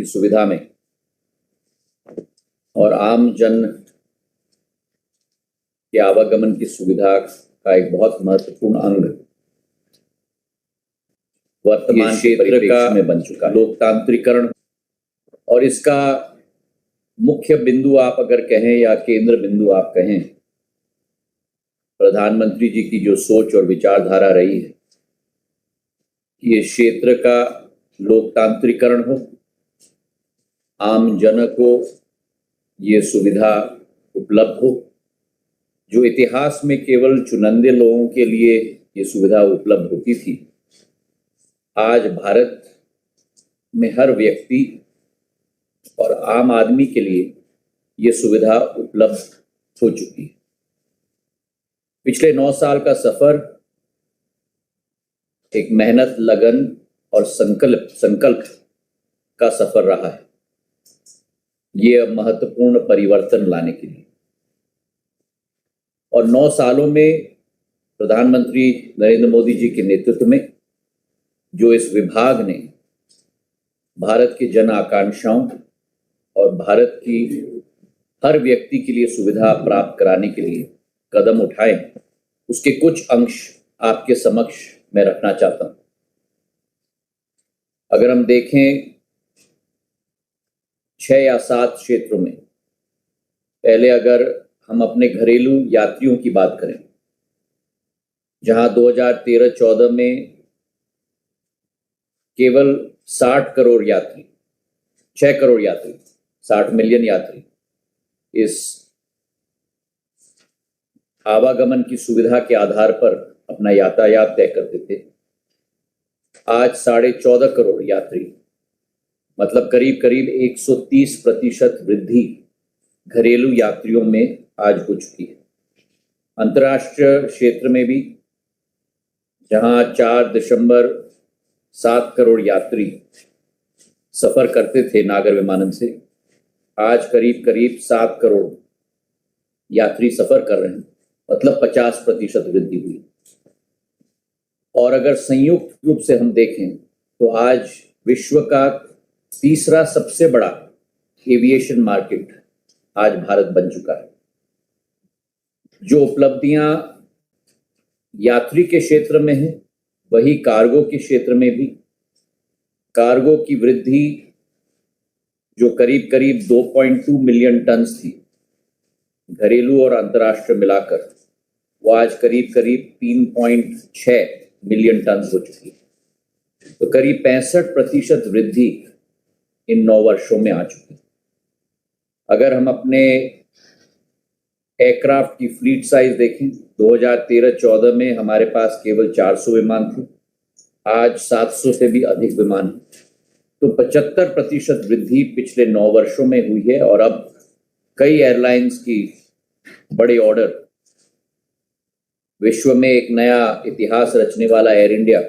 की सुविधा में और आम जन के आवागमन की सुविधा का एक बहुत महत्वपूर्ण अंग वर्तमान क्षेत्र का में बन चुका लोकतांत्रिकरण। और इसका मुख्य बिंदु आप अगर कहें या केंद्र बिंदु आप कहें, प्रधानमंत्री जी की जो सोच और विचारधारा रही है कि ये क्षेत्र का लोकतांत्रिकरण हो, आम जन को ये सुविधा उपलब्ध हो, जो इतिहास में केवल चुनिंदे लोगों के लिए ये सुविधा उपलब्ध होती थी, आज भारत में हर व्यक्ति और आम आदमी के लिए ये सुविधा उपलब्ध हो चुकी है। पिछले 9 साल का सफर एक मेहनत, लगन और संकल्प का सफर रहा है, ये महत्वपूर्ण परिवर्तन लाने के लिए। और 9 सालों में प्रधानमंत्री नरेंद्र मोदी जी के नेतृत्व में जो इस विभाग ने भारत के जन आकांक्षाओं और भारत की हर व्यक्ति के लिए सुविधा प्राप्त कराने के लिए कदम उठाए, उसके कुछ अंश आपके समक्ष मैं रखना चाहता हूं। अगर हम देखें 6 या 7 क्षेत्रों में, पहले अगर हम अपने घरेलू यात्रियों की बात करें, जहां 2013-14 में केवल 60 करोड़ यात्री, 6 करोड़ यात्री, 60 मिलियन यात्री इस आवागमन की सुविधा के आधार पर अपना यातायात तय करते थे, आज 14.5 करोड़ यात्री, मतलब करीब करीब 130% वृद्धि घरेलू यात्रियों में आज हो चुकी है। अंतर्राष्ट्रीय क्षेत्र में भी जहां 4.7 करोड़ यात्री सफर करते थे नागर विमानन से, आज करीब करीब 7 करोड़ यात्री सफर कर रहे हैं, मतलब 50% वृद्धि हुई। और अगर संयुक्त रूप से हम देखें तो आज विश्व का तीसरा सबसे बड़ा एविएशन मार्केट आज भारत बन चुका है। जो उपलब्धियां यात्री के क्षेत्र में है, वही कार्गो के क्षेत्र में भी। कार्गो की वृद्धि जो करीब करीब 2.2 मिलियन टन थी घरेलू और अंतर्राष्ट्रीय मिलाकर, वो आज करीब करीब 3.6 मिलियन टन हो चुकी है। तो करीब 65% वृद्धि इन 9 वर्षों में आ चुकी है। अगर हम अपने एयरक्राफ्ट की फ्लीट साइज देखें, 2013-14 में हमारे पास केवल 400 विमान थे, आज 700 से भी अधिक विमान हैं। तो 75% वृद्धि पिछले 9 वर्षों में हुई है। और अब कई एयरलाइंस की बड़े ऑर्डर, विश्व में एक नया इतिहास रचने वाला एयर इंडिया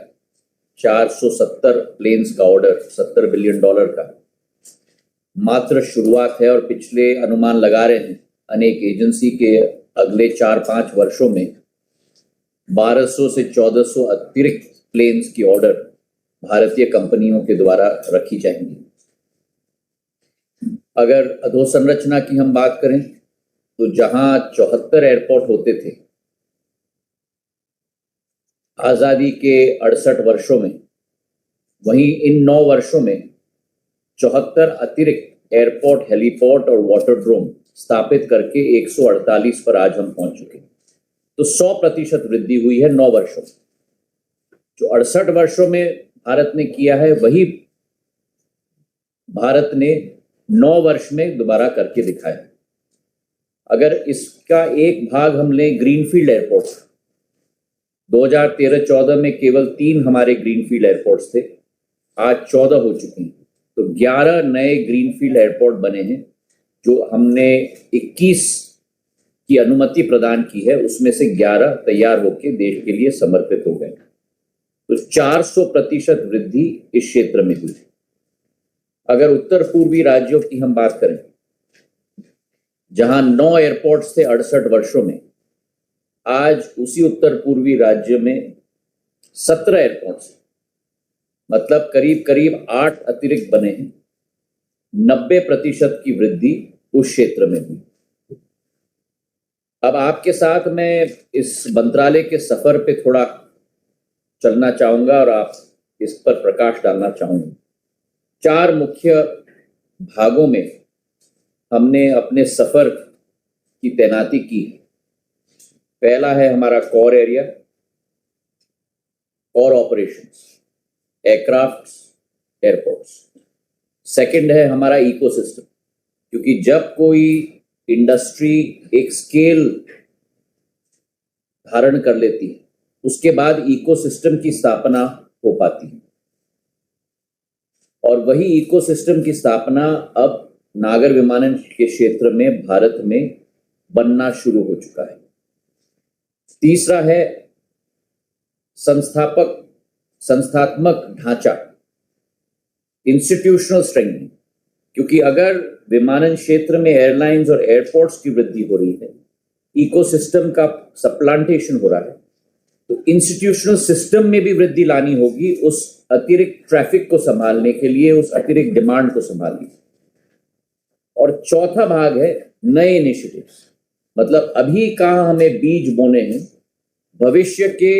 470 प्लेन्स का ऑर्डर, $70 बिलियन का मात्र शुरुआत है। और पिछले अनुमान लगा रहे हैं अनेक एजेंसी के अगले 4-5 वर्षों में 1200 से 1400 अतिरिक्त प्लेन्स की ऑर्डर भारतीय कंपनियों के द्वारा रखी जाएंगी। अगर अधोसंरचना की हम बात करें तो जहां 74 एयरपोर्ट होते थे आजादी के 68 वर्षों में, वहीं इन 9 वर्षों में 74 अतिरिक्त एयरपोर्ट, हेलीपोर्ट और वाटरड्रोम स्थापित करके 148 पर आज हम पहुंच चुके हैं। तो 100% वृद्धि हुई है 9 वर्षों में। जो 68 वर्षों में भारत ने किया है, वही भारत ने 9 वर्ष में दोबारा करके दिखाया। अगर इसका एक भाग हम लें ग्रीनफील्ड एयरपोर्ट, 2013-14 में केवल 3 हमारे ग्रीनफील्ड एयरपोर्ट्स थे, आज 14 हो चुके हैं। तो 11 नए ग्रीनफील्ड एयरपोर्ट बने हैं। जो हमने 21 की अनुमति प्रदान की है, उसमें से 11 तैयार होकर देश के लिए समर्पित हो गए। तो 400% वृद्धि इस क्षेत्र में हुई। अगर उत्तर पूर्वी राज्यों की हम बात करें, जहां 9 एयरपोर्ट्स थे 68 वर्षों में, आज उसी उत्तर पूर्वी राज्य में 17 एयरपोर्ट्स, मतलब करीब करीब 8 अतिरिक्त बने हैं। 90% की वृद्धि उस क्षेत्र में हुई। अब आपके साथ मैं इस मंत्रालय के सफर पे थोड़ा चलना चाहूंगा और आप इस पर प्रकाश डालना चाहूंगा। 4 मुख्य भागों में हमने अपने सफर की तैनाती की। पहला है हमारा core area, core operations, aircraft, airports. Second है हमारा इकोसिस्टम, क्योंकि जब कोई इंडस्ट्री एक स्केल धारण कर लेती है उसके बाद इकोसिस्टम की स्थापना हो पाती है, और वही इकोसिस्टम की स्थापना अब नागर विमानन के क्षेत्र में भारत में बनना शुरू हो चुका है। तीसरा है संस्थात्मक ढांचा, इंस्टीट्यूशनल स्ट्रेंथ, क्योंकि अगर विमानन क्षेत्र में एयरलाइंस और एयरपोर्ट्स की वृद्धि हो रही है, इकोसिस्टम का सप्लांटेशन हो रहा है, तो इंस्टीट्यूशनल सिस्टम में भी वृद्धि लानी होगी उस अतिरिक्त ट्रैफिक को संभालने के लिए, उस अतिरिक्त डिमांड को संभालने। और चौथा भाग है नए इनिशिएटिव्स, मतलब अभी कहाँ हमें बीज बोने हैं भविष्य के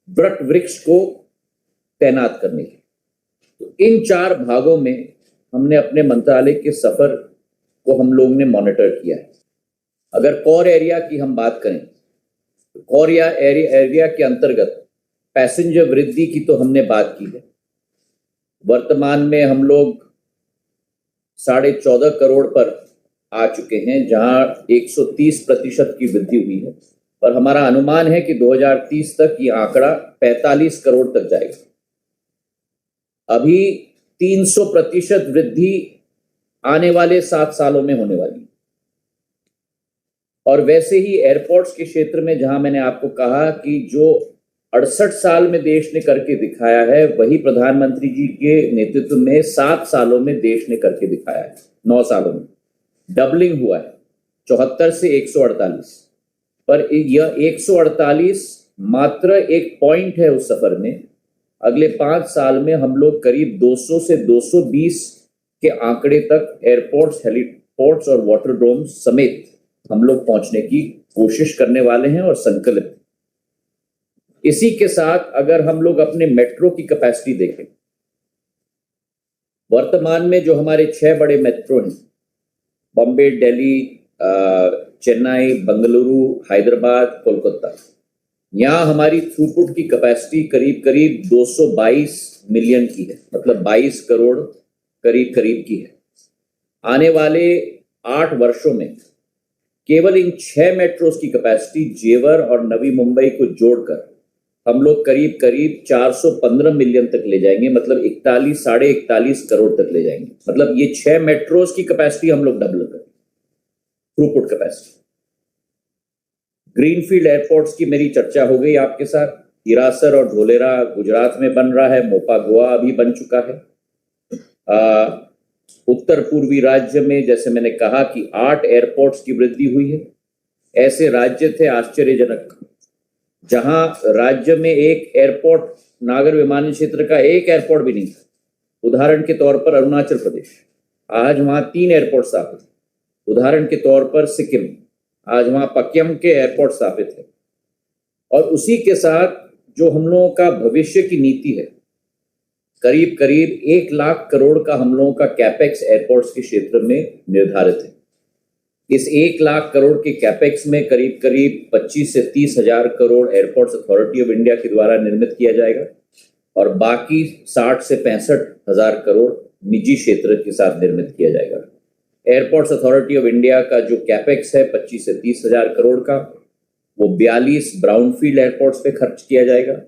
वट वृक्ष को तैनात करने के। तो इन 4 भागों में हमने अपने मंत्रालय के सफर को हम लोग ने मॉनिटर किया है। अगर कोर एरिया की हम बात करें तो कोर एरिया के अंतर्गत पैसेंजर वृद्धि की तो हमने बात की है। वर्तमान में हम लोग 14.5 करोड़ पर आ चुके हैं, जहां 130% की वृद्धि हुई है, और हमारा अनुमान है कि 2030 तक ये आंकड़ा 45 करोड़ तक जाएगा। अभी 300% वृद्धि आने वाले 7 सालों में होने वाली है। और वैसे ही एयरपोर्ट्स के क्षेत्र में, जहां मैंने आपको कहा कि जो 68 साल में देश ने करके दिखाया है, वही प्रधानमंत्री जी के नेतृत्व में 7 सालों में देश ने करके दिखाया है। 9 सालों में डबलिंग हुआ है, 74 से 148। पर यह 148 मात्र एक पॉइंट है उस सफर में। अगले 5 साल में हम लोग करीब 200 से 220 के आंकड़े तक एयरपोर्ट्स, हेलीपोर्ट्स और वाटरड्रोम्स समेत हम लोग पहुंचने की कोशिश करने वाले हैं और संकल्पित। इसी के साथ अगर हम लोग अपने मेट्रो की कैपेसिटी देखें, वर्तमान में जो हमारे 6 बड़े मेट्रो हैं, बॉम्बे, दिल्ली, चेन्नई, बेंगलुरु, हैदराबाद, कोलकाता, यहाँ हमारी थ्रूपुट की कैपेसिटी करीब करीब 222 मिलियन की है, मतलब 22 करोड़ करीब की है। आने वाले 8 वर्षों में केवल इन 6 मेट्रोस की कैपेसिटी जेवर और नवी मुंबई को जोड़कर हम लोग करीब 415 मिलियन तक ले जाएंगे, मतलब 41-41.5 करोड़ तक ले जाएंगे। मतलब ये 6 मेट्रोस की कैपेसिटी हम लोग डबल करेंगे, थ्रूपुट कैपेसिटी। ग्रीनफील्ड एयरपोर्ट्स की मेरी चर्चा हो गई आपके साथ। हिरासर और ढोलेरा गुजरात में बन रहा है, मोपा गोवा अभी बन चुका है। उत्तर पूर्वी राज्य में जैसे मैंने कहा कि 8 एयरपोर्ट्स की वृद्धि हुई है। ऐसे राज्य थे आश्चर्यजनक, जहां राज्य में एक एयरपोर्ट, नागर विमानन क्षेत्र का एक एयरपोर्ट भी नहीं था। उदाहरण के तौर पर अरुणाचल प्रदेश, आज वहां 3 एयरपोर्ट स्थापित है। उदाहरण के तौर पर सिक्किम, आज वहां पक्यम के एयरपोर्ट स्थापित है। और उसी के साथ जो हम लोगों का भविष्य की नीति है, करीब 1 लाख करोड़ का हम लोगों का कैपेक्स एयरपोर्ट्स के क्षेत्र में निर्धारित है। इस 1 लाख करोड़ के कैपेक्स में करीब 25 से 30 हजार crore airports authority of India के द्वारा निर्मित किया जाएगा, और बाकी 60 से 65 हजार करोड़ निजी क्षेत्र के साथ निर्मित किया जाएगा। एयरपोर्ट्स अथॉरिटी ऑफ इंडिया का जो कैपेक्स है 25 से 30 हजार करोड़ का, वो 42 ब्राउनफील्ड एयरपोर्ट्स पे खर्च किया जाएगा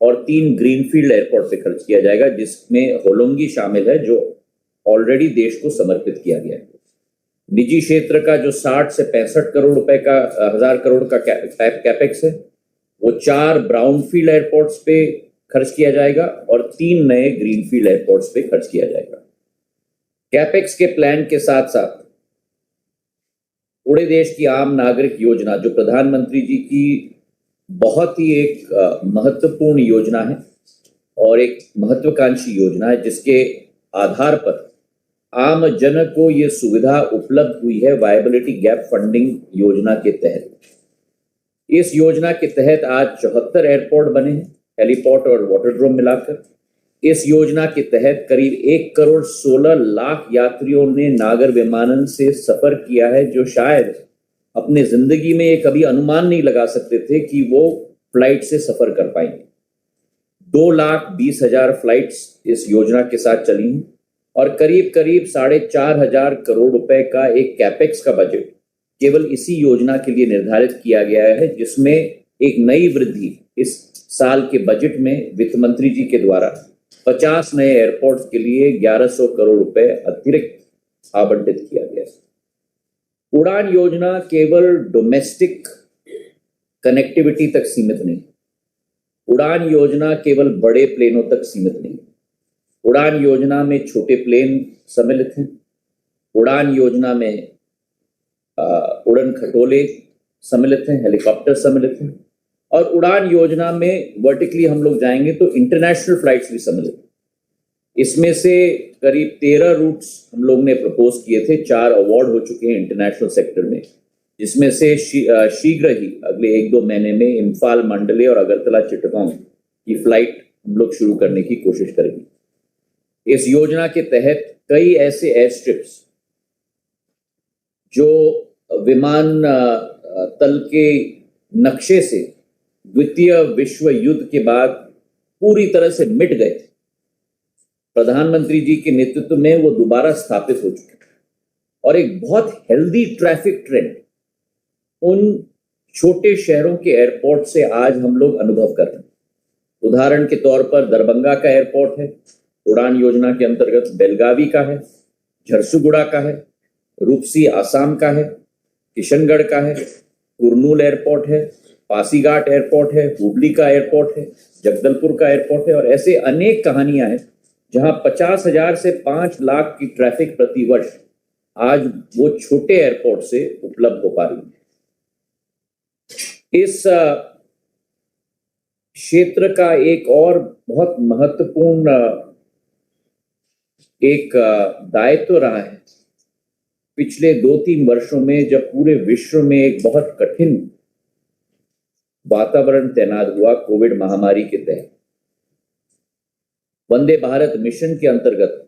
और 3 ग्रीनफील्ड एयरपोर्ट पे खर्च किया जाएगा, जिसमें होलोंगी शामिल है, जो ऑलरेडी देश को समर्पित किया गया है। निजी क्षेत्र का जो 60 से 65 करोड़ रुपए का हजार करोड़ का कैपेक्स है, वो 4 ब्राउनफील्ड एयरपोर्ट्स पे खर्च किया जाएगा और 3 नए ग्रीनफील्ड एयरपोर्ट्स पे खर्च किया जाएगा। कैपेक्स के प्लान के साथ साथ पूरे देश की आम नागरिक योजना, जो प्रधानमंत्री जी की बहुत ही एक महत्वपूर्ण योजना है और एक महत्वाकांक्षी योजना है, जिसके आधार पर आम जन को ये सुविधा उपलब्ध हुई है वायबिलिटी गैप फंडिंग योजना के तहत। इस योजना के तहत आज 74 एयरपोर्ट बने हैं, हेलीपोर्ट और वाटरड्रोम मिलाकर। इस योजना के तहत करीब 1 करोड़ 16 लाख यात्रियों ने नागर विमानन से सफर किया है, जो शायद अपने जिंदगी में ये कभी अनुमान नहीं लगा सकते थे कि वो फ्लाइट से सफर कर पाएंगे। 2,20,000 फ्लाइट्स इस योजना के साथ चली हैं और करीब करीब 4,500 करोड़ रुपए का एक कैपेक्स का बजट केवल इसी योजना के लिए निर्धारित किया गया है, जिसमें एक नई वृद्धि इस साल के बजट में वित्त मंत्री जी के द्वारा 50 नए एयरपोर्ट्स के लिए 1100 करोड़ रुपए अतिरिक्त आवंटित किया गया है। उड़ान योजना केवल डोमेस्टिक कनेक्टिविटी तक सीमित नहीं, उड़ान योजना केवल बड़े प्लेनों तक सीमित नहीं। उड़ान योजना में छोटे प्लेन सम्मिलित हैं, उड़ान योजना में उड़न खटोले सम्मिलित हैं, हेलीकॉप्टर सम्मिलित हैं, और उड़ान योजना में वर्टिकली हम लोग जाएंगे तो इंटरनेशनल फ्लाइट्स भी सम्मिलित हैं। इसमें से करीब 13 रूट्स हम लोग ने प्रपोज किए थे, 4 अवार्ड हो चुके हैं इंटरनेशनल सेक्टर में, जिसमें से शीघ्र ही अगले 1-2 महीने में इम्फाल, मंडले और अगरतला चिटगांव की फ्लाइट हम लोग शुरू करने की कोशिश करेंगे। इस योजना के तहत कई ऐसे एयर स्ट्रिप्स जो विमान तल के नक्शे से द्वितीय विश्व युद्ध के बाद पूरी तरह से मिट गए थे, प्रधानमंत्री जी के नेतृत्व में वो दोबारा स्थापित हो चुके हैं और एक बहुत हेल्दी ट्रैफिक ट्रेंड उन छोटे शहरों के एयरपोर्ट से आज हम लोग अनुभव कर रहे हैं। उदाहरण के तौर पर दरभंगा का एयरपोर्ट है, उड़ान योजना के अंतर्गत बेलगावी का है, झरसुगुड़ा का है, रूपसी आसाम का है, किशनगढ़ का है, कुरनूल एयरपोर्ट है, पासीघाट एयरपोर्ट है, हुबली का एयरपोर्ट है, जगदलपुर का एयरपोर्ट है, और ऐसे अनेक कहानियां हैं जहां 50,000 से 5 लाख की ट्रैफिक प्रति वर्ष आज वो छोटे एयरपोर्ट से उपलब्ध हो पा रही है। इस क्षेत्र का एक और बहुत महत्वपूर्ण एक दायित्व रहा है पिछले 2-3 वर्षों में, जब पूरे विश्व में एक बहुत कठिन वातावरण तैनात हुआ कोविड महामारी के तहत। वंदे भारत मिशन के अंतर्गत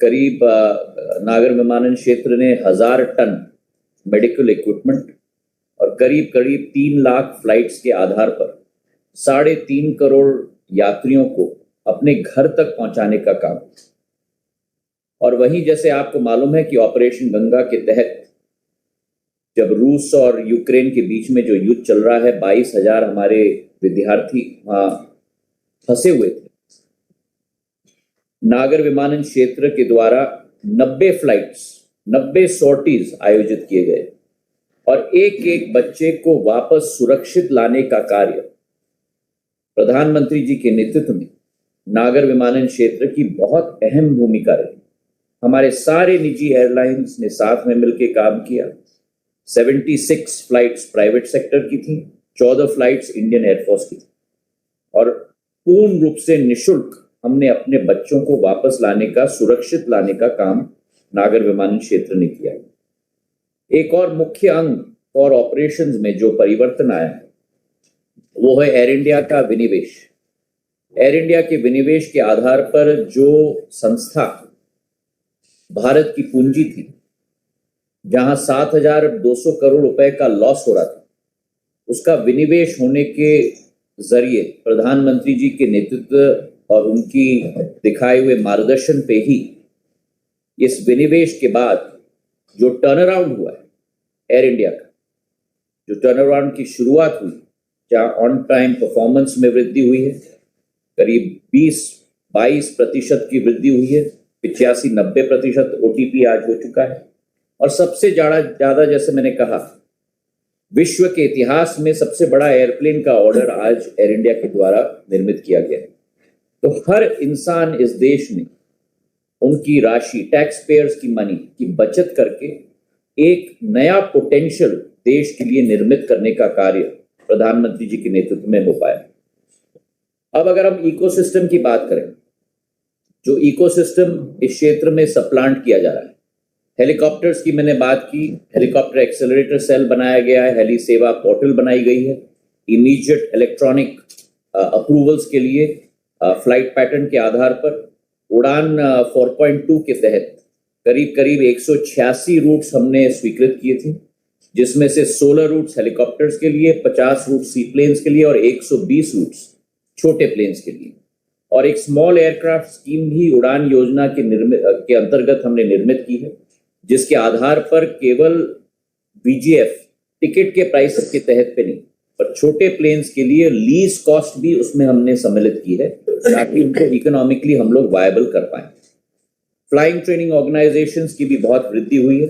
करीब नागर विमानन क्षेत्र ने 1000 टन मेडिकल इक्विपमेंट और करीब करीब 3 लाख फ्लाइट्स के आधार पर 3.5 करोड़ यात्रियों को अपने घर तक पहुंचाने का काम। और वहीं जैसे आपको मालूम है कि ऑपरेशन गंगा के तहत जब रूस और यूक्रेन के बीच में जो युद्ध चल रहा है, 22,000 हमारे विद्यार्थी वहां फंसे हुए थे। नागर विमानन क्षेत्र के द्वारा 90 फ्लाइट्स, 90 सॉर्टीज आयोजित किए गए और एक बच्चे को वापस सुरक्षित लाने का कार्य प्रधानमंत्री जी के नेतृत्व में नागर विमानन क्षेत्र की बहुत अहम भूमिका रही। हमारे सारे निजी एयरलाइंस ने साथ में मिलकर काम किया। 76 फ्लाइट्स प्राइवेट सेक्टर की थी, 14 फ्लाइट्स इंडियन एयरफोर्स की थी, और पूर्ण रूप से निःशुल्क हमने अपने बच्चों को वापस लाने का, सुरक्षित लाने का काम नागर विमानन क्षेत्र ने किया। एक और मुख्य अंग और ऑपरेशंस में जो परिवर्तन आया है वो है एयर इंडिया का विनिवेश। एयर इंडिया के विनिवेश के आधार पर जो संस्था भारत की पूंजी थी, जहां 7,200 करोड़ रुपए का लॉस हो रहा था, उसका विनिवेश होने के जरिए प्रधानमंत्री जी के नेतृत्व और उनकी दिखाए हुए मार्गदर्शन पे ही इस विनिवेश के बाद जो टर्न अराउंड हुआ है एयर इंडिया का, जो टर्न अराउंड की शुरुआत हुई, जहां ऑन टाइम परफॉर्मेंस में वृद्धि हुई है, करीब 20-22% की वृद्धि हुई है, 85-90% OTP आज हो चुका है, और सबसे ज्यादा जैसे मैंने कहा, विश्व के इतिहास में सबसे बड़ा एयरप्लेन का ऑर्डर आज एयर इंडिया के द्वारा निर्मित किया गया है। तो हर इंसान इस देश में उनकी राशि, टैक्स पेयर्स की मनी की बचत करके एक नया पोटेंशियल देश के लिए निर्मित करने का कार्य प्रधानमंत्री जी के नेतृत्व में हो पाया। अब अगर हम इकोसिस्टम की बात करें जो इकोसिस्टम इस क्षेत्र में सप्लांट किया जा रहा है। हेलीकॉप्टर्स की मैंने बात की, हेलीकॉप्टर एक्सेलरेटर सेल बनाया गया है, हेली सेवा पोर्टल बनाई गई है, इमीडिएट इलेक्ट्रॉनिक अप्रूवल्स के लिए फ्लाइट पैटर्न के आधार पर उड़ान 4.2 के तहत करीब करीब 186 रूट्स हमने स्वीकृत किए थे, जिसमें से 16 रूट्स हेलीकॉप्टर्स के लिए, 50 रूट सी प्लेन्स के लिए और 120 रूट्स छोटे प्लेन्स के लिए। और एक स्मॉल एयरक्राफ्ट स्कीम भी उड़ान योजना के अंतर्गत हमने निर्मित की है, जिसके आधार पर केवल बीजीएफ टिकट के प्राइस के तहत पे नहीं, पर छोटे प्लेन्स के लिए लीज कॉस्ट भी उसमें हमने सम्मिलित की है, ताकि उनको इकोनॉमिकली हम लोग वायबल कर पाए। फ्लाइंग ट्रेनिंग ऑर्गेनाइजेशंस की भी बहुत वृद्धि हुई है,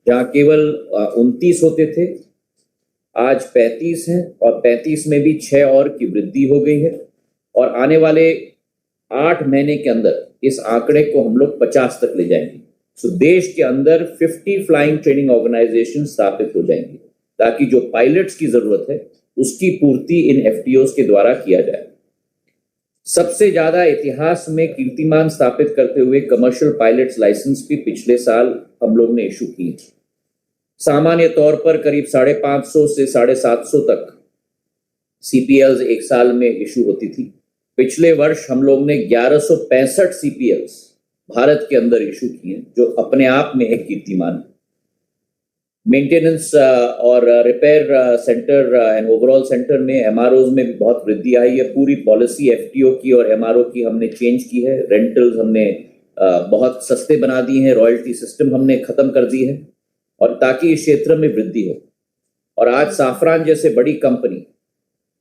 जहाँ केवल 29 होते थे, आज 35 हैं, और 35 में भी 6 और की वृद्धि हो गई है, और आने वाले 8 महीने के अंदर इस आंकड़े को हम लोग 50 तक ले जाएंगे। सो देश के अंदर 50 फ्लाइंग ट्रेनिंग ऑर्गेनाइजेशन स्थापित हो जाएंगे, ताकि जो पायलट्स की जरूरत है उसकी पूर्ति इन एफटीओस के द्वारा किया जाए। सबसे ज्यादा इतिहास में कीर्तिमान स्थापित करते हुए कमर्शियल पायलट्स लाइसेंस भी पिछले साल हम लोग ने इशू की। सामान्य तौर पर करीब 550 से 750 तक सीपीएल्स एक साल में इशू होती थी। पिछले वर्ष हम लोग ने 1165 सीपीएल्स भारत के अंदर इशू किए, जो अपने आप में एक कीर्तिमान। मेंटेनेंस और repair centre and overall centre में एमआरओज में भी बहुत वृद्धि आई है। पूरी पॉलिसी एफटीओ की और एमआरओ की हमने चेंज की है। रेंटल्स हमने बहुत सस्ते बना दिए हैं, रॉयल्टी सिस्टम हमने खत्म कर दी है, और ताकि इस क्षेत्र में वृद्धि हो। और आज साफरान जैसे बड़ी कंपनी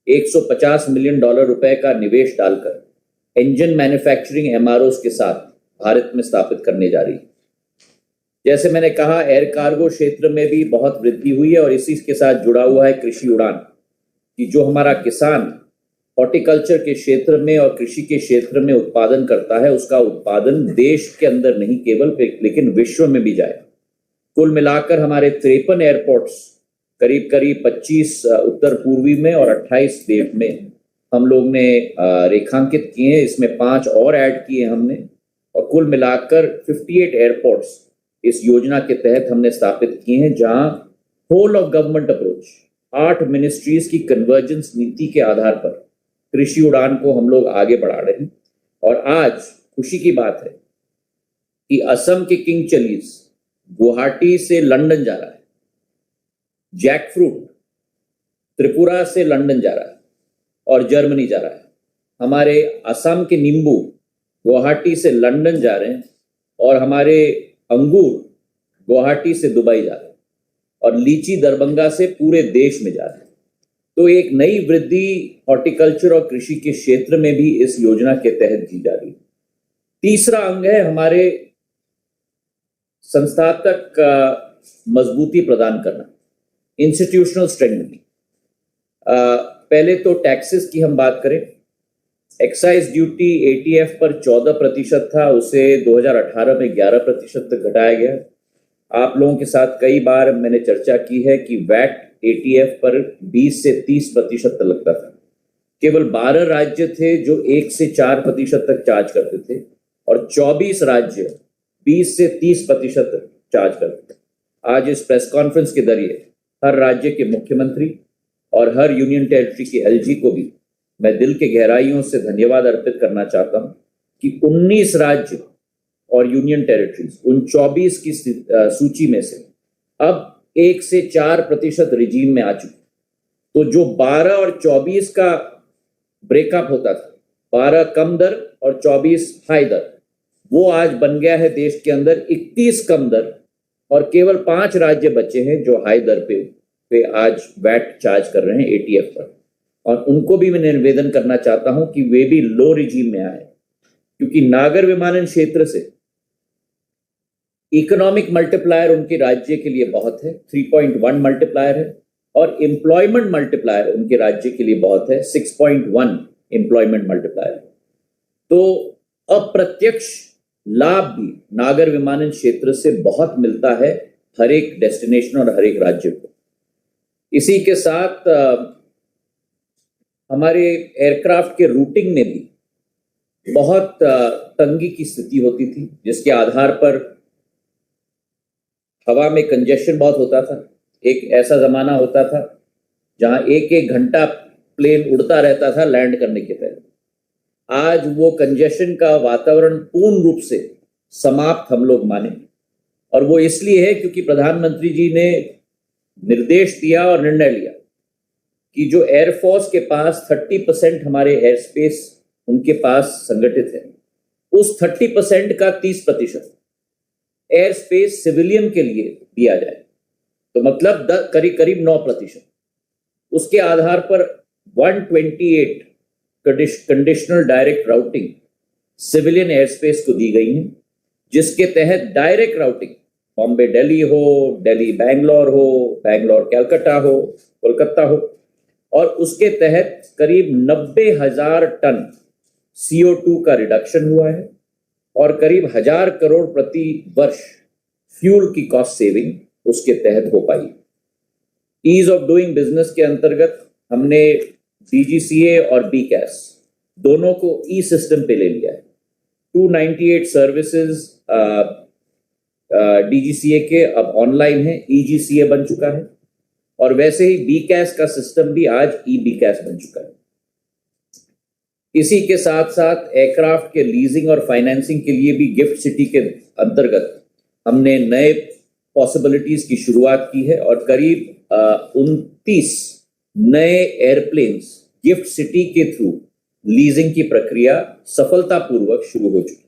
$150 मिलियन रुपए का निवेश डालकर इंजन मैन्युफैक्चरिंग एमआरओज के साथ भारत में स्थापित करने जा रही है। जैसे मैंने कहा, एयर कार्गो क्षेत्र में भी बहुत वृद्धि हुई है, और इसी के साथ जुड़ा हुआ है कृषि उड़ान, कि जो हमारा किसान हॉर्टिकल्चर के क्षेत्र में और कृषि के क्षेत्र में उत्पादन करता है, उसका उत्पादन देश के अंदर नहीं केवल लेकिन विश्व में भी जाए। कुल मिलाकर हमारे 53 एयरपोर्ट्स करीब करीब 25 उत्तर पूर्वी में और 28 देश में हम लोग ने रेखांकित किए हैं। इसमें 5 और ऐड किए हमने, और कुल मिलाकर 58 एयरपोर्ट्स इस योजना के तहत हमने स्थापित किए हैं, जहां whole of government approach 8 ministries की कन्वर्जेंस नीति के आधार पर कृषि उड़ान को हम लोग आगे बढ़ा रहे हैं। और आज खुशी की बात है कि असम के किंग चिलीज गुवाहाटी से लंदन जा रहा है, जैक फ्रूट त्रिपुरा से लंदन जा रहा है और जर्मनी जा रहा है। हमारे असम के नींबू गुवाहाटी से लंदन जा रहे हैं, और हमारे अंगूर गुवाहाटी से दुबई जा रहे हैं, और लीची दरभंगा से पूरे देश में जा रहे हैं। तो एक नई वृद्धि हॉर्टिकल्चर और कृषि के क्षेत्र में भी इस योजना के तहत की जा रही है। तीसरा अंग है हमारे संस्थात्मक मजबूती प्रदान करना, इंस्टीट्यूशनल स्ट्रेंथनिंग। पहले तो टैक्सेस की हम बात करें, एक्साइज ड्यूटी एटीएफ पर 14% था, उसे 2018 में 11% तक घटाया गया। आप लोगों के साथ कई बार मैंने चर्चा की है कि वैट एटीएफ पर 20 से 30% तक लगता था। केवल 12 राज्य थे जो 1 से 4% तक चार्ज करते थे, और 24 राज्य 20 से 30% तक चार्ज करते थे। आज इस प्रेस कॉन्फ्रेंस के जरिए हर राज्य के मुख्यमंत्री और हर यूनियन टेरिटरी के एलजी को भी मैं दिल के गहराइयों से धन्यवाद अर्पित करना चाहता हूं कि 19 राज्य और यूनियन टेरिटरीज उन 24 की सूची में से अब 1 से 4% रिजीम में आ चुके। तो जो 12 और 24 का ब्रेकअप होता था, 12 कम दर और 24 हाई दर, वो आज बन गया है देश के अंदर 31 कम दर, और केवल 5 राज्य बचे हैं जो हाई दर पे आज वैट चार्ज कर रहे हैं एटीएफ पर। और उनको भी मैं निवेदन करना चाहता हूं कि वे भी लो रिजीम में आए, क्योंकि नागर विमानन क्षेत्र से इकोनॉमिक मल्टीप्लायर उनके राज्य के लिए बहुत है, 3.1 मल्टीप्लायर है, और एम्प्लॉयमेंट मल्टीप्लायर उनके राज्य के लिए बहुत है, 6.1 एम्प्लॉयमेंट मल्टीप्लायर। तो अप्रत्यक्ष लाभ भी नागर विमानन क्षेत्र से बहुत मिलता है हर एक डेस्टिनेशन और हर एक राज्य को। इसी के साथ हमारे एयरक्राफ्ट के रूटिंग में भी बहुत तंगी की स्थिति होती थी, जिसके आधार पर हवा में कंजेशन बहुत होता था। एक ऐसा ज़माना होता था जहां एक एक घंटा प्लेन उड़ता रहता था लैंड करने के पहले। आज वो कंजेशन का वातावरण पूर्ण रूप से समाप्त हम लोग माने, और वो इसलिए है क्योंकि प्रधानमंत्री जी ने निर्देश दिया और निर्णय लिया कि जो एयरफोर्स के पास 30% हमारे एयर स्पेस उनके पास संगठित है, उस 30% का 30% एयर स्पेस सिविलियन के लिए दिया जाए। तो मतलब करीब करीब 9%। उसके आधार पर 128 conditional direct routing civilian air space को दी गई है, जिसके तहत डायरेक्ट राउटिंग बॉम्बे दिल्ली हो, दिल्ली बैंगलोर हो, बैंगलोर कलकत्ता हो, कोलकाता हो, और उसके तहत करीब 90,000 टन CO2 का रिडक्शन हुआ है और करीब 1,000 करोड़ प्रति वर्ष फ्यूल की कॉस्ट सेविंग उसके तहत हो पाई। ईज ऑफ डूइंग बिजनेस के अंतर्गत हमने DGCA और BCAS दोनों को ई सिस्टम पे ले लिया है। 298 सर्विसेज DGCA के अब ऑनलाइन है, EGCA बन चुका है, और वैसे ही BCAS का सिस्टम भी आज BCAS बन चुका है। इसी के साथ साथ एयरक्राफ्ट के लीजिंग और फाइनेंसिंग के लिए भी गिफ्ट सिटी के अंतर्गत हमने नए पॉसिबिलिटीज की शुरुआत की है, और करीब 29 नए एयरप्लेन्स गिफ्ट सिटी के थ्रू लीजिंग की प्रक्रिया सफलतापूर्वक शुरू हो चुकी है।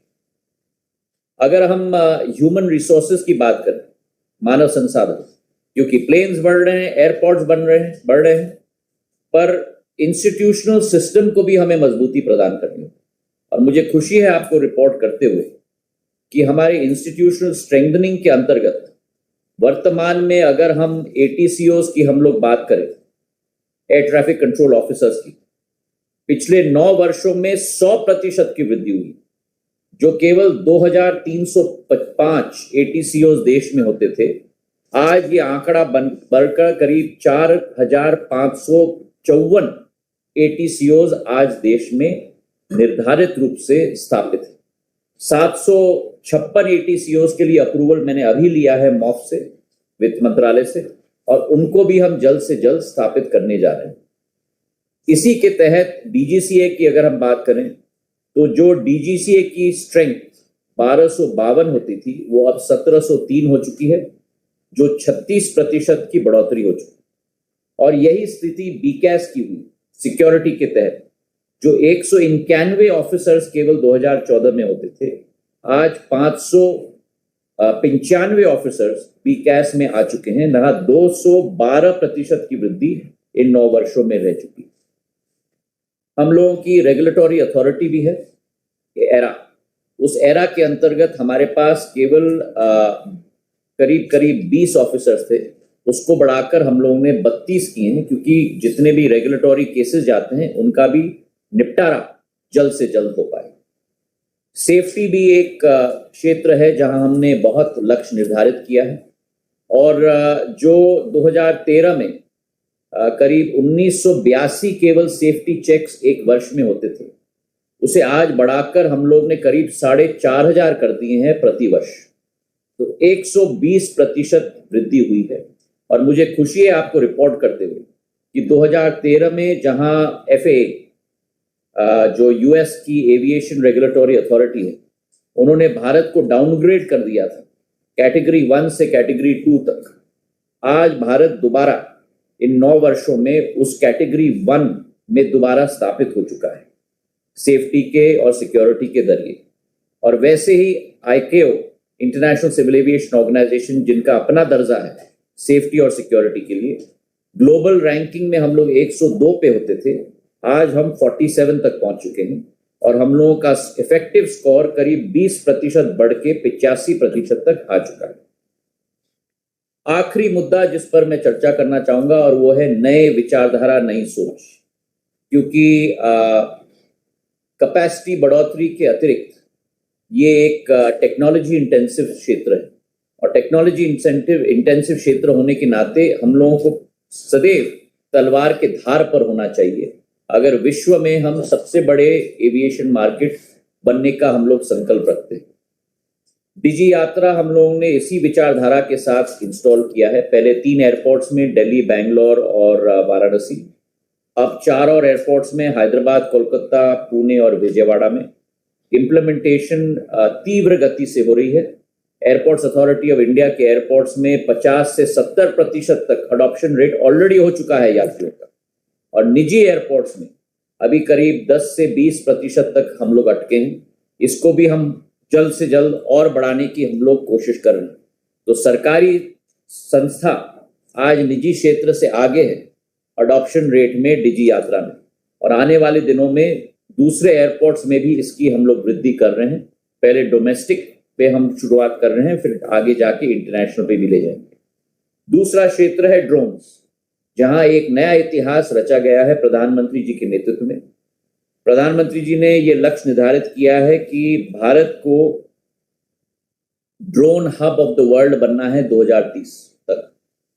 अगर हम ह्यूमन रिसोर्सेज की बात करें, मानव संसाधन, क्योंकि प्लेन्स बढ़ रहे हैं, एयरपोर्ट्स बढ़ रहे हैं, पर इंस्टीट्यूशनल सिस्टम को भी हमें मजबूती प्रदान करनी है। और मुझे खुशी है आपको रिपोर्ट करते हुए कि हमारे इंस्टीट्यूशनल स्ट्रेंथनिंग के अंतर्गत वर्तमान में अगर हम ATCOs की हम लोग बात करें, एयर ट्रैफिक कंट्रोल ऑफिसर्स की, पिछले 9 वर्षों में 100% की वृद्धि हुई। जो केवल 2,305 ATCOs देश में होते थे, आज ये आंकड़ा बढ़कर करीब 4,554 ATCOs आज देश में निर्धारित रूप से स्थापित है। 756 ATCOs के लिए अप्रूवल मैंने अभी लिया है MOF से, वित्त मंत्रालय से, और उनको भी हम जल्द से जल्द स्थापित करने जा रहे हैं। इसी के तहत DGCA की अगर हम बात करें, तो जो DGCA की स्ट्रेंथ 1252 होती थी, वो अब 1703 हो चुकी है, जो 36% की बढ़ोतरी हो चुकी है। और यही स्थिति BCAS की हुई सिक्योरिटी के तहत, जो 191 ऑफिसर्स केवल 2014 में होते थे, आज 595 ऑफिसर्स BCAS में आ चुके हैं। 212% की वृद्धि इन 9 वर्षों में रह चुकी है। हम लोगों की रेगुलेटरी अथॉरिटी भी है, एरा। उस एरा के अंतर्गत हमारे पास केवल करीब करीब 20 ऑफिसर्स थे, उसको बढ़ाकर हम लोगों ने 32 किए हैं, क्योंकि जितने भी रेगुलेटरी केसेस जाते हैं उनका भी निपटारा जल्द से जल्द हो पाए। सेफ्टी भी एक क्षेत्र है जहां हमने बहुत लक्ष्य निर्धारित किया है, और जो 2013 में करीब 1982 केवल सेफ्टी चेक्स एक वर्ष में होते थे, उसे आज बढ़ाकर हम लोग ने करीब 4,500 कर दिए हैं प्रति वर्ष। तो 120% वृद्धि हुई है। और मुझे खुशी है आपको रिपोर्ट करते हुए कि 2013 में जहां FAA, जो US की एविएशन रेगुलेटरी अथॉरिटी है, उन्होंने भारत को डाउनग्रेड कर दिया था कैटेगरी 1 से कैटेगरी 2 तक। आज भारत दोबारा इन 9 वर्षों में उस कैटेगरी 1 में दोबारा स्थापित हो चुका है, सेफ्टी के और सिक्योरिटी के जरिए। और वैसे ही ICAO, international civil aviation organisation, जिनका अपना दर्जा है सेफ्टी और सिक्योरिटी के लिए, ग्लोबल रैंकिंग में हम लोग 102 पे होते थे, आज हम 47 तक पहुंच चुके हैं, और हम लोगों का इफेक्टिव स्कोर करीब 20% बढ़ के 85% तक आ चुका है। आखिरी मुद्दा जिस पर मैं चर्चा करना चाहूंगा, और वो है नए विचारधारा, नई सोच। क्योंकि कैपेसिटी बढ़ोतरी के अतिरिक्त ये एक टेक्नोलॉजी इंटेंसिव क्षेत्र है, और टेक्नोलॉजी इंटेंसिव क्षेत्र होने के नाते हम लोगों को सदैव तलवार के धार पर होना चाहिए। अगर विश्व में हम सबसे बड़े एविएशन मार्केट बनने का हम लोग संकल्प रखते हैं। डिजी यात्रा हम लोगों ने इसी विचारधारा के साथ इंस्टॉल किया है। पहले 3 एयरपोर्ट्स में, दिल्ली, बैंगलोर और वाराणसी। अब 4 और एयरपोर्ट्स में, हैदराबाद, कोलकाता, पुणे और विजयवाड़ा में। इम्प्लीमेंटेशन तीव्र गति से हो रही है। एयरपोर्ट्स अथॉरिटी ऑफ इंडिया के एयरपोर्ट्स में 50 से 70% तक अडॉप्शन रेट ऑलरेडी हो चुका है यात्रियों का, और निजी एयरपोर्ट्स में अभी करीब 10 से 20% तक हम लोग अटके हैं। इसको भी हम जल्द से जल्द और बढ़ाने की हम लोग कोशिश कर रहे हैं। तो सरकारी संस्था आज निजी क्षेत्र से आगे है अडॉप्शन रेट में, डिजी यात्रा में, और आने वाले दिनों में दूसरे एयरपोर्ट्स में भी इसकी हम लोग वृद्धि कर रहे हैं। पहले डोमेस्टिक पे हम शुरुआत कर रहे हैं, फिर आगे जाके इंटरनेशनल पे भी ले जाएंगे। दूसरा क्षेत्र है ड्रोन्स, जहां एक नया इतिहास रचा गया है प्रधानमंत्री जी के नेतृत्व में। प्रधानमंत्री जी ने ये लक्ष्य निर्धारित किया है कि भारत को drone hub of the world बनना है 2030 तक,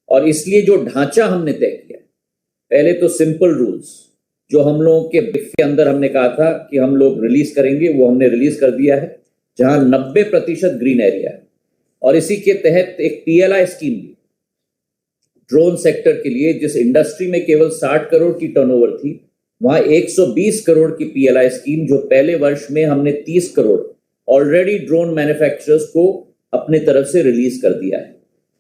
और इसलिए जो ढांचा हमने तय किया, पहले तो सिंपल रूल्स जो हम लोगों के अंदर हमने कहा था कि हम लोग रिलीज करेंगे, वो हमने रिलीज कर दिया है, जहां 90% ग्रीन एरिया है। और इसी के तहत एक PLI स्कीम दी ड्रोन सेक्टर के लिए। जिस इंडस्ट्री में केवल 60 करोड़ की टर्नओवर थी, वहां 120 करोड़ की PLI स्कीम, जो पहले वर्ष में हमने 30 करोड़ ऑलरेडी ड्रोन मैन्युफैक्चरर्स को अपने तरफ से रिलीज कर दिया है।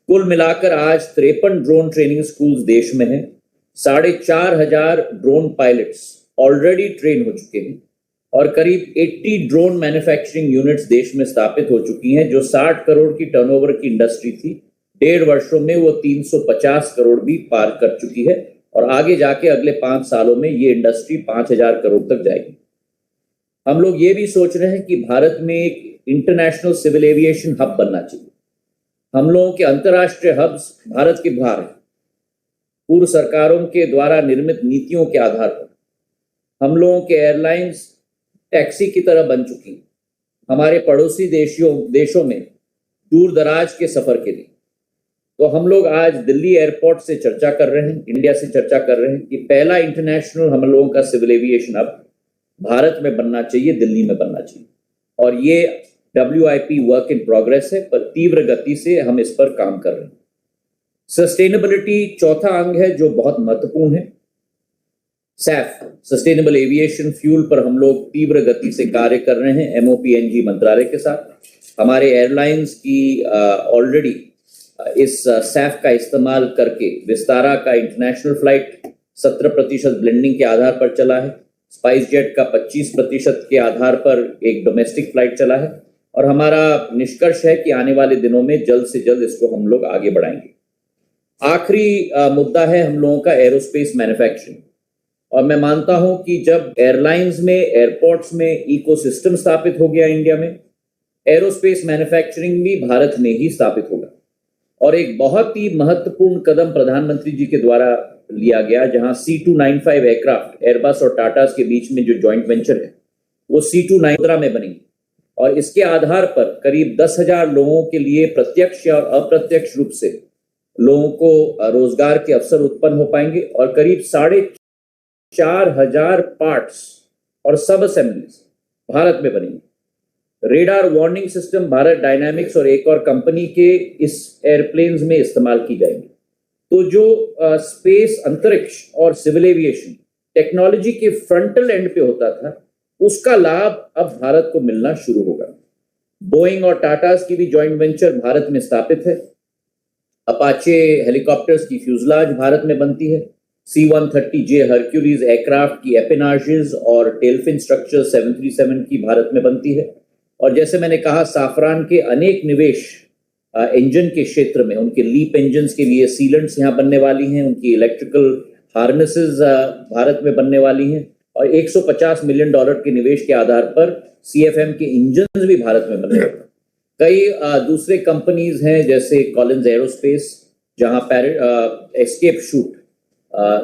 कुल मिलाकर आज 53 ड्रोन ट्रेनिंग स्कूल्स देश में हैं। 4,500 ड्रोन पायलट्स ऑलरेडी ट्रेन हो चुके हैं, और करीब 80 ड्रोन मैन्युफैक्चरिंग यूनिट्स देश में स्थापित हो चुकी हैं। जो 60 करोड़ की टर्नओवर की इंडस्ट्री थी, 1.5 वर्षों में वो 350 करोड़ भी पार कर चुकी है, और आगे जाके अगले 5 सालों में ये इंडस्ट्री 5,000 करोड़ तक जाएगी। हम लोग ये भी सोच रहे हैं कि भारत में एक इंटरनेशनल सिविल एविएशन हब बनना चाहिए। हम लोगों के अंतर्राष्ट्रीय हब्स भारत के बाहर हैं। पूर्व सरकारों के द्वारा निर्मित नीतियों के आधार पर हम लोगों के एयरलाइंस टैक्सी की तरह बन चुकी हैं हमारे पड़ोसी देशों में दूर दराज के सफर के लिए। तो हम लोग आज दिल्ली एयरपोर्ट से चर्चा कर रहे हैं, इंडिया से चर्चा कर रहे हैं कि पहला इंटरनेशनल हम लोगों का सिविल एविएशन हब भारत में बनना चाहिए, दिल्ली में बनना चाहिए। और ये WIP वर्क इन प्रोग्रेस है, पर तीव्र गति से हम इस पर काम कर रहे हैं। सस्टेनेबिलिटी चौथा अंग है जो बहुत महत्वपूर्ण है। SAF, सस्टेनेबल एविएशन फ्यूल, पर हम लोग तीव्र गति से कार्य कर रहे हैं MOPNG मंत्रालय के साथ। हमारे एयरलाइंस की ऑलरेडी इस SAF का इस्तेमाल करके विस्तारा का इंटरनेशनल फ्लाइट 17% ब्लेंडिंग के आधार पर चला है। स्पाइस जेट का 25% के आधार पर एक डोमेस्टिक फ्लाइट चला है, और हमारा निष्कर्ष है कि आने वाले दिनों में जल्द से जल्द इसको हम लोग आगे बढ़ाएंगे। आखिरी मुद्दा है हम लोगों का एरोस्पेस मैन्युफैक्चरिंग, और मैं मानता हूं कि जब एयरलाइंस में, एयरपोर्ट्स में इकोसिस्टम स्थापित हो गया इंडिया में, एरोस्पेस मैन्युफैक्चरिंग भी भारत में ही स्थापित होगा। और एक बहुत ही महत्वपूर्ण कदम प्रधानमंत्री जी के द्वारा लिया गया, जहां C295 एयरक्राफ्ट एयरबस और टाटास के बीच में जो जॉइंट वेंचर है, वो C295 में बनेगी, और इसके आधार पर करीब 10,000 लोगों के लिए प्रत्यक्ष और अप्रत्यक्ष रूप से लोगों को रोजगार के अवसर उत्पन्न हो पाएंगे, और करीब 4,500 पार्ट्स और सब असेंबलीज भारत में बनेंगी। Radar warning system Bharat dynamics और एक और कंपनी के इस एयरप्लेन्स में इस्तेमाल की जाएंगी। तो जो स्पेस, अंतरिक्ष और सिविल एविएशन टेक्नोलॉजी के फ्रंटल एंड पे होता था, उसका लाभ अब भारत को मिलना शुरू होगा। बोइंग और टाटास की भी जॉइंट वेंचर भारत में स्थापित है। अपाचे हेलीकॉप्टर्स की फ्यूजलाज भारत में बनती है। C-130J हरक्यूलीज एयरक्राफ्ट की एपिनाजेस और टेलफिन स्ट्रक्चर 737 की भारत में बनती है। और जैसे मैंने कहा, साफरान के अनेक निवेश इंजन के क्षेत्र में, उनके लीप इंजन के लिए सीलेंट्स यहाँ बनने वाली हैं, उनकी इलेक्ट्रिकल हार्नेसेस भारत में बनने वाली हैं, और $150 मिलियन के निवेश के आधार पर CFM के इंजन भी भारत में बनने वाले हैं। कई दूसरे कंपनीज हैं जैसे कॉलिंस एरोस्पेस, जहां एस्केप शूट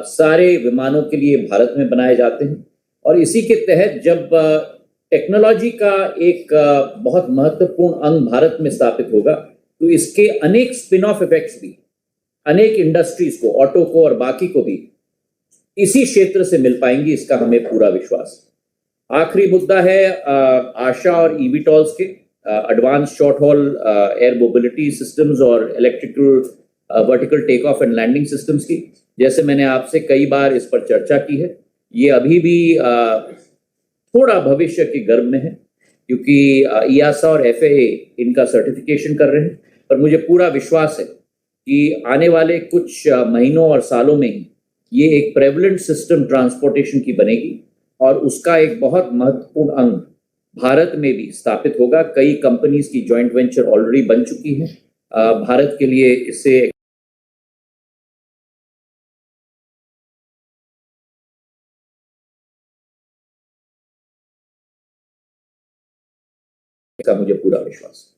सारे विमानों के लिए भारत में बनाए जाते हैं। और इसी के तहत जब टेक्नोलॉजी का एक बहुत महत्वपूर्ण अंग भारत में स्थापित होगा, तो इसके अनेक स्पिन ऑफ इफेक्ट्स भी अनेक इंडस्ट्रीज को, ऑटो को और बाकी को भी इसी क्षेत्र से मिल पाएंगी, इसका हमें पूरा विश्वास है। आखिरी मुद्दा है आशा और ईवीटॉल्स के advanced short haul air mobility systems और electrical vertical take off and landing systems की। जैसे मैंने आपसे कई बार इस पर चर्चा की है, ये अभी भी थोड़ा भविष्य के गर्भ में है, क्योंकि ईआसा और एफएए इनका सर्टिफिकेशन कर रहे हैं। पर मुझे पूरा विश्वास है कि आने वाले कुछ महीनों और सालों में ही ये एक प्रेवलेंट सिस्टम ट्रांसपोर्टेशन की बनेगी और उसका एक बहुत महत्वपूर्ण अंग भारत में भी स्थापित होगा। कई कंपनीज की जॉइंट वेंचर ऑलरेडी बन चुकी हैं। भारत के लिए इससे का मुझे पूरा विश्वास है।